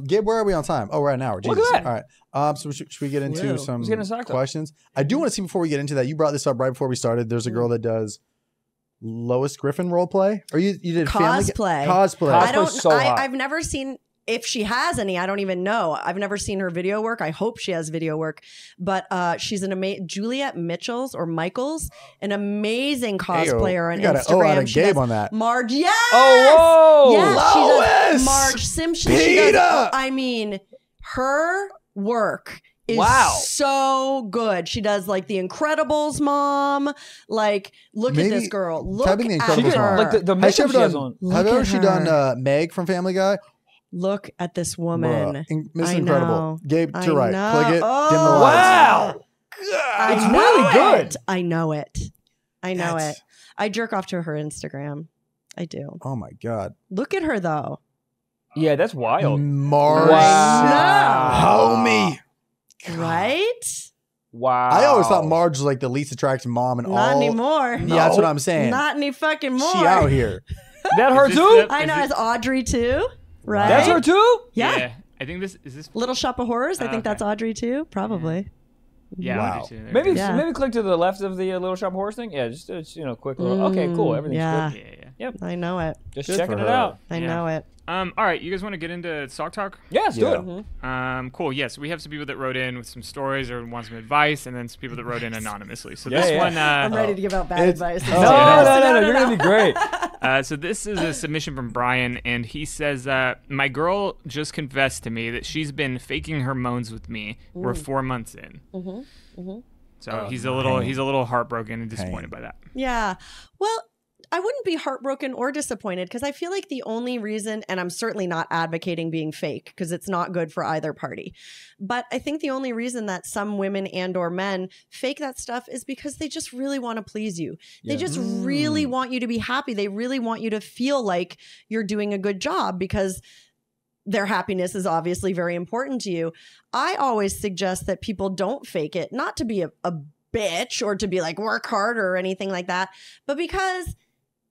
Gabe, where are we on time? Oh, we're at an hour. Jesus. Look at that. All right. So should we get into some questions? I do want to see before we get into that. You brought this up right before we started. There's a girl that does Lois Griffin role play, or you did cosplay. Cosplay. I've never seen. If she has any, I don't even know. I've never seen her video work. I hope she has video work. But she's an amazing Juliet Mitchells or Michaels, an amazing cosplayer on Instagram. She Gabe on that. Marge, yes. Oh, whoa. Yes, Lois! she does Marge Simpson. She does, I mean, her work is so good. She does like The Incredibles mom. Like, look at this girl. Look at her. Like the makeup she has on. Have you ever done Meg from Family Guy? Look at this woman. Miss Incredible. Gabe, to your right. Click it. Oh, dim the lights. Wow. It's really good. I know it. I know it. I jerk off to her Instagram. I do. Oh my God. Look at her though. Yeah, that's wild. Marge. Wow. Homie. Right? Wow. I always thought Marge was like the least attractive mom in all. Not anymore. Yeah, that's what I'm saying. Not any fucking more. She out here. That her too? I know. It's Audrey too. Right? That's her too? Yeah. I think this is Little Shop of Horrors. I think that's Audrey too. Probably. Yeah. Wow. Audrey too. Maybe click to the left of the Little Shop of Horrors thing. Yeah, just quick. Okay, cool. Everything's good. Yeah. Yep. I know it. Just checking it out. I know it. All right, you guys want to get into Sock Talk? Yeah, let's do it. Cool. Yes, we have some people that wrote in with some stories or want some advice, and then some people that wrote in anonymously. So this one, I'm ready to give out bad advice. No, you're gonna be great. So this is a submission from Brian, and he says, "My girl just confessed to me that she's been faking her moans with me. We're 4 months in." So he's a little heartbroken and disappointed by that. Yeah. Well, I wouldn't be heartbroken or disappointed because I feel like the only reason, and I'm certainly not advocating being fake because it's not good for either party, but I think the only reason that some women and or men fake that stuff is because they just really want to please you. They just really want you to be happy. They really want you to feel like you're doing a good job because their happiness is obviously very important to you. I always suggest that people don't fake it, not to be a bitch or to be like work harder or anything like that, but because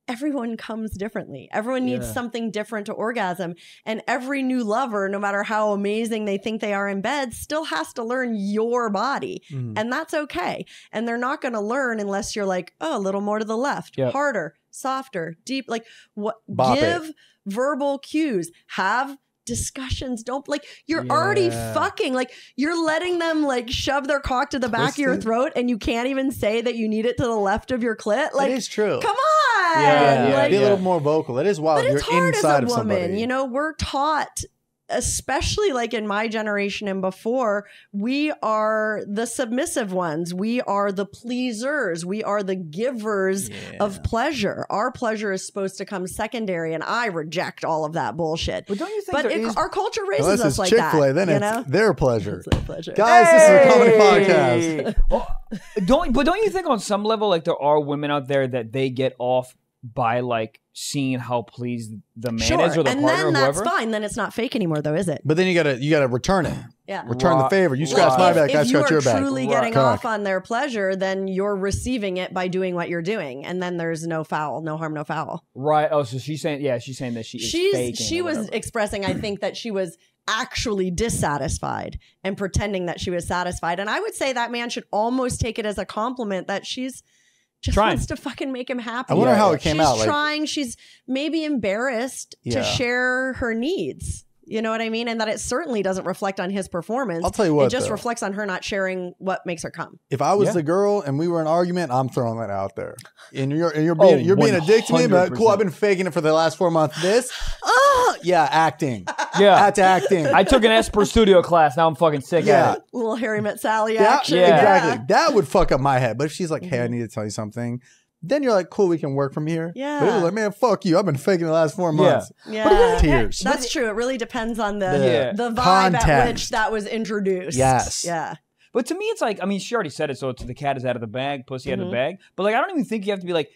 everyone comes differently. Everyone needs something different to orgasm. And every new lover, no matter how amazing they think they are in bed, still has to learn your body. And that's okay. And they're not going to learn unless you're like, oh, a little more to the left, harder, softer, deep, like what, give verbal cues, have discussions. Don't like you're already fucking like you're letting them like shove their cock to the back of your throat and you can't even say that you need it to the left of your clit. Like it is true. Come on. Like, be a little more vocal. It is wild. But it's you're hard inside as a of woman. somebody. You know, we're taught, especially like in my generation and before, we are the submissive ones. We are the pleasers. We are the givers of pleasure. Our pleasure is supposed to come secondary, and I reject all of that bullshit. But don't you think our culture raises us like Chick-fil-A, that? then it's their pleasure. It's their pleasure. Guys, this is a comedy podcast. Don't you think on some level like there are women out there that they get off by like seeing how pleased the man is or the partner or whoever? And then that's fine. Then it's not fake anymore, though, is it? But then you gotta return it. Yeah. Return the favor. You scratch my back, I scratch your back. If you are truly getting off on their pleasure, then you're receiving it by doing what you're doing, and then there's no foul, no harm, no foul. Right. Oh, so she's saying that she's faking. She was expressing, I think, that she was actually dissatisfied and pretending that she was satisfied, and I would say that man should almost take it as a compliment that she's just wants to fucking make him happy. I wonder how it came out. She's trying. She's maybe embarrassed to share her needs. You know what I mean? And that it certainly doesn't reflect on his performance. I'll tell you what, it just reflects on her not sharing what makes her come. If I was the girl and we were in an argument, I'm throwing that out there. And you're being a dick to me, but cool, I've been faking it for the last 4 months. This, acting. That's acting. I took an Esper Studio class. Now I'm fucking sick at it. Little Harry Met Sally action. Exactly. That would fuck up my head. But if she's like, hey, I need to tell you something, then you're like, cool, we can work from here. Yeah. But it was like, man, fuck you. I've been faking the last 4 months. Yeah. Tears. That's true. It really depends on the vibe at which that was introduced. Yes. Yeah. But to me, it's like, I mean, she already said it, so it's the cat is out of the bag, pussy out of the bag. But like, I don't even think you have to be like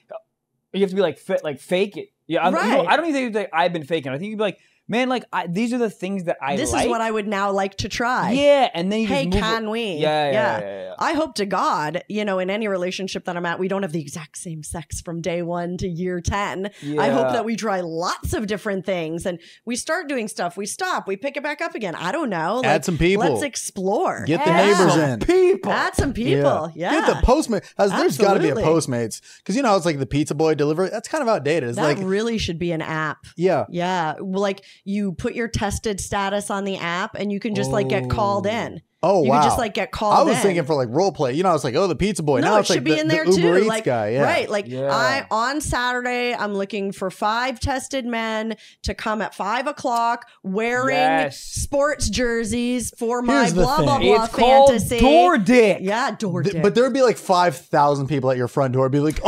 fake it. Yeah, I don't even think I've been faking. I think you'd be like, Man, like these are the things that I This like. is what I would now like to try. Yeah, and then you Hey, just move can we? Yeah. I hope to God, in any relationship that I'm at, we don't have the exact same sex from day 1 to year 10. Yeah. I hope that we try lots of different things and we start doing stuff. We stop. We pick it back up again. I don't know. Add some people. Let's explore. Get the neighbors in. People. Add some people. Yeah. Get the Postmates. There's got to be a Absolutely. Postmates. Because it's like the pizza boy delivery. That's kind of outdated. It's That like, really should be an app. yeah. Yeah. Like you put your tested status on the app and you can just like get called in. Oh, You wow. could just like get called I in. was thinking for like role play. It's like, the pizza boy. No, now it it's should like be the, in there the Uber too. Eats Like, guy. Yeah. right. Like Yeah. on Saturday, I'm looking for 5 tested men to come at 5:00 wearing sports jerseys for my Here's the blah, blah, thing. blah It's called fantasy. Door Dick. Yeah, door dick. But there'd be like 5,000 people at your front door. Be like,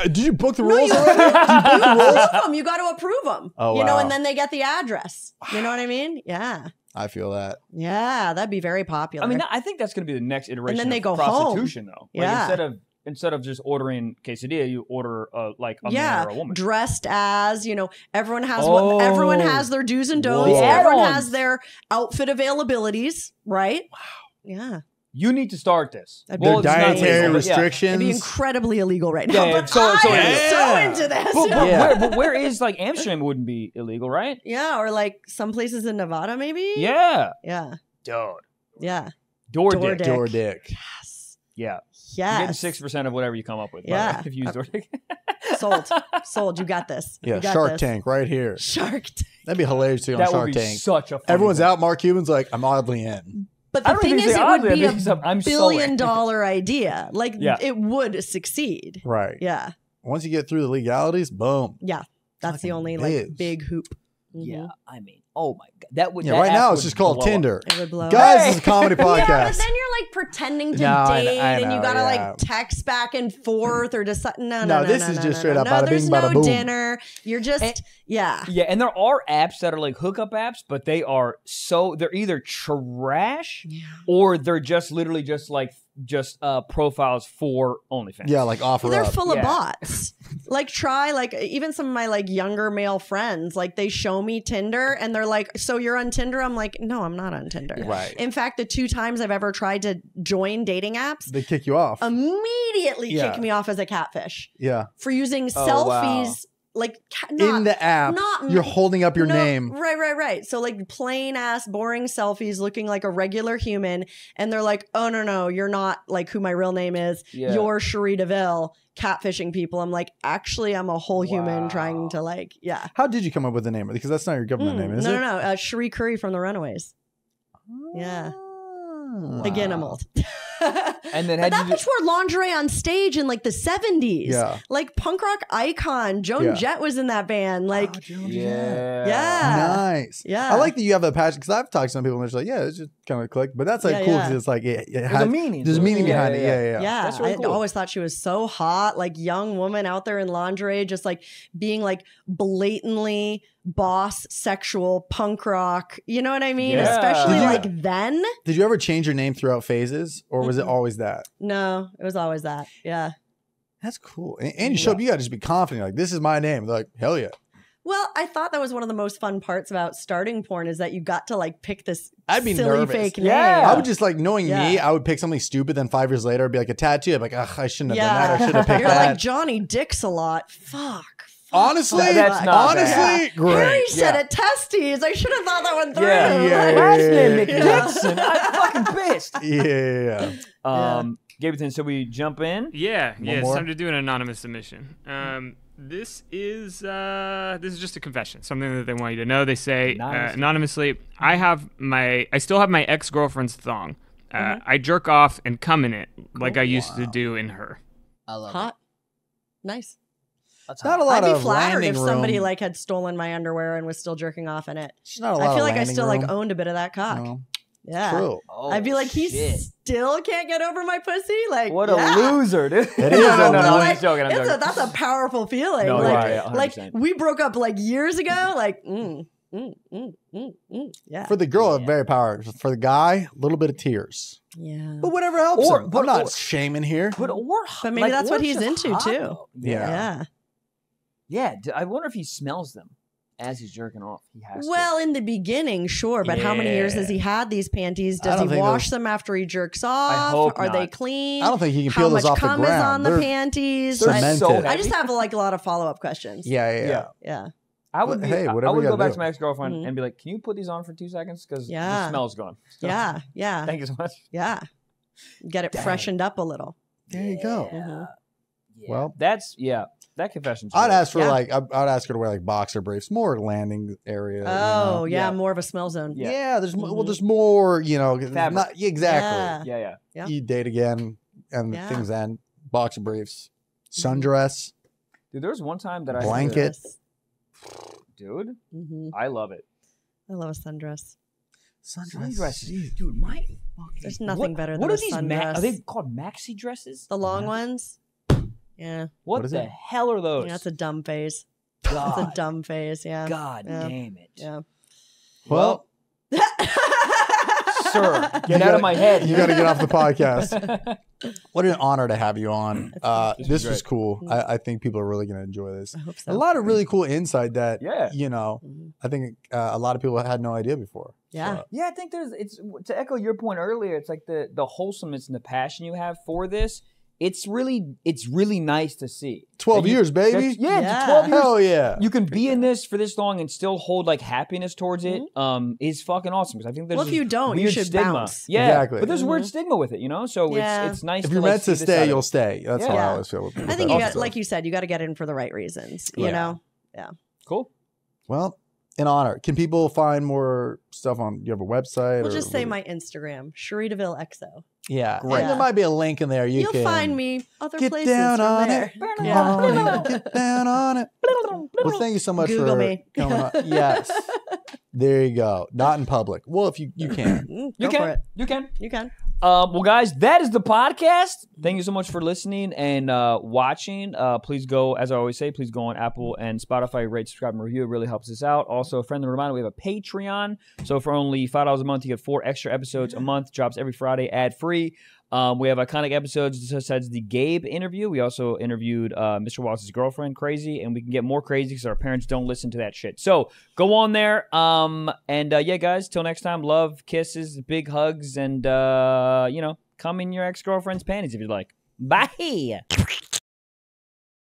did you book the No, rolls you already? Did you book the rolls? approve them. You got to approve them. Oh, wow. and then they get the address. You know what I mean? Yeah. I feel that. Yeah, that'd be very popular. I mean, I think that's going to be the next iteration then they of go home. prostitution, though. Like Yeah. instead of just ordering quesadilla, you order like a man or a woman. dressed as, everyone has Oh. everyone has their do's and don'ts. Whoa. Everyone Add-ons. has their outfit availabilities, right? Wow. Yeah. You need to start this. Their Their it's not dietary illegal, but yeah. restrictions. It'd be incredibly illegal right now. Yeah, yeah, But so- I so- am Yeah. so into this. But where is like Amsterdam wouldn't be illegal, right? Yeah, or like some places in Nevada, maybe? Yeah. Yeah. Dude. Yeah. Door Door Dick. Dick. Door dick. Yes. Yeah. Yes. You're getting 6% of whatever you come up with. by the Yeah. way, if you use Door Dick. Sold. You got this. Yeah, You got Shark this. Tank right here. Shark Tank. That'd be hilarious to see on That would Shark be Tank. such a funny Everyone's thing. out. Mark Cuban's like, I'm oddly in. But I the don't thing even is, say it would oddly, be because a I'm so $1 in. billion idea. Like, Yeah. it would succeed. Right. Yeah. Once you get through the legalities, boom. Yeah. That's the Fucking only, biz. big hoop. Yeah. Mhm. I mean, oh my God. That would. Yeah, that right app now it's would just called blow up. Tinder. It would blow up. Guys, this is a comedy Yeah, but podcast. then you're like pretending to No, I date know, and you gotta yeah. like text back and forth or just no, No, this is just straight up no, bada there's bing, bada no boom. dinner. You're just And- yeah. Yeah, and there are apps that are like hookup apps, but they're either trash or they're just literally just profiles for OnlyFans. Yeah, like offer Well, they're up. full of Yeah. bots. Like even some of my like younger male friends, like they show me Tinder and they're like, "So you're on Tinder?" I'm like, "No, I'm not on Tinder." Right. In fact, the 2 times I've ever tried to join dating apps, They kick you off. immediately Yeah. kick me off as a catfish yeah. for using Oh, selfies wow. like In the app, you're holding up your no, name. Right. So like plain ass boring selfies looking like a regular human and they're like, "Oh no, you're not like who my real name is. Yeah. You're Cherie DeVille catfishing people." I'm like, "Actually, I'm a whole human Wow. trying to like, yeah." How did you come up with the name? Because that's not your government name, is it? No. Cherie Curry from the Runaways. Yeah. Again, I'm old. And then But had that you bitch wore lingerie on stage in like the 70s. Yeah. Like punk rock icon. Joan Yeah. Jett was in that band. Like, yeah. yeah. Nice. Yeah. I like that you have that passion because I've talked to some people and they're just like, yeah, it's just kind of click. But that's like Yeah, cool yeah. because it's like, There's a meaning. There's a to it. meaning behind it. Yeah. Yeah, That's really I cool. always thought she was so hot, like young woman out there in lingerie, just like being like blatantly boss, sexual, punk rock. You know what I mean? Yeah. Especially Did you- like then. Did you ever change your name throughout phases or was it always that? No, it was always that. Yeah. That's cool. And you show up, you got to just be confident. Like, this is my name. They're like, hell yeah. Well, I thought that was one of the most fun parts about starting porn is that you got to like pick this I'd be silly nervous. fake name. Yeah. I would just like, knowing me, Yeah. I would pick something stupid. Then 5 years later, it'd be like a tattoo. I'd be like, ugh, I shouldn't have done Yeah. that. I should have picked You're that. like Johnny Dicks a lot. Fuck. Honestly, That's not honestly, bad. great. Harry said Yeah. it testes. I should have thought that one through. Yeah. Yeah. Last name Nick Yeah. Dixon. I'm fucking pissed. Yeah. Gabriel, so we jump in? Yeah, it's more? time to do an anonymous submission. This is just a confession, something that they want you to know. They say Nice. anonymously, I still have my ex-girlfriend's thong. I jerk off and come in it like I used to do in her. I love Hot. Nice. That's Not a I'd lot be of flattered landing if somebody room. like had stolen my underwear and was still jerking off in it. It's not a lot I feel of like I landing still room. like owned a bit of that cock. No, Yeah. true. Oh, I'd be like, he shit. still can't get over my pussy. Like, What yeah. a loser, dude. It is no, a no, loser. I'm just joking. I'm It's joking. that's a powerful feeling. No, like, right, 100%. like we broke up like years ago. Like, yeah. For the girl, very powerful. For the guy, a little bit of tears. Yeah. But whatever helps Or- him. but- I'm not or- shaming here. But maybe that's what he's into, too. Yeah. Yeah. Yeah, I wonder if he smells them. as he's jerking off. He has to. Well, in the beginning, sure, but how many years has he had these panties? Does he wash them after he jerks off? I hope Are not. they clean? I don't think he can peel those off the ground. How much cum is on the panties? Cemented. I just have like a lot of follow-up questions. Yeah. I would, Hey, I whatever would you go gotta back do. to my ex-girlfriend and be like, can you put these on for 2 seconds? Because the smell's gone. Yeah. Thank you so much. Yeah. Get it freshened up a little. There you go. Mhm. Well, that's that confession's I'd weird. ask for I'd ask her to wear like boxer briefs, more landing area. Oh, you know? yeah, more of a smell zone. Yeah, there's there's more, Fabric. not exactly. Yeah. You date again and things end. Boxer briefs, sundress, Dude, there was one time that blanket. Dude, Mm-hmm. I love it. I love a sundress. Sundresses, dude. My There's nothing better than what a are these? sundress. Are they called maxi dresses? The long ones? Yeah. What is the it? hell are those? Yeah, that's a dumb phase. God. That's a dumb phase, yeah. God Yeah. damn it. Yeah. Well, sir, get out of my head. You got to get off the podcast. What an honor to have you on. This was cool. I think people are really going to enjoy this. I hope so. A lot of really cool insight that, Mhm. I think a lot of people had no idea before. Yeah. So, Yeah, I think it's to echo your point earlier, it's like the wholesomeness and the passion you have for this. It's really nice to see. 12 years, baby. Yeah. 12 years. Hell yeah. You can be in this for this long and still hold like happiness towards it. Is fucking awesome because I think there's Well, if you don't, you weird should stigma. bounce. Yeah, Exactly. but there's a weird stigma with it, So Yeah. it's nice. If to, you're like, meant see to this side stay, of you'll it. stay. That's how I always feel with people. I think that you got, stuff. like you said, you got to get in for the right reasons, you Yeah. know? Yeah. Cool. Well, in honor. Can people find more stuff on? Do you have a website? We'll or just say what- my Instagram, Sharitaville XO. Yeah. Great. And there might be a link in there. You'll can find me other get places down from on there. it. Yeah. Come on, get down on it. Well, thank you so much Google for me. coming on. Yes. There you go. Not in public. Well, if you can. Go for it. You can. You can. Well, guys, that is the podcast. Thank you so much for listening and watching. Please go, as I always say, please go on Apple and Spotify, rate, subscribe, and review. It really helps us out. Also, a friendly reminder, we have a Patreon. So for only $5 a month, you get 4 extra episodes a month. Drops every Friday, ad-free. We have iconic episodes such as the Gabe interview. We also interviewed Mr. Wallace's girlfriend, Crazy, and we can get more crazy because our parents don't listen to that shit. So go on there. Yeah, guys, till next time, love, kisses, big hugs, and, come in your ex-girlfriend's panties if you'd like. Bye.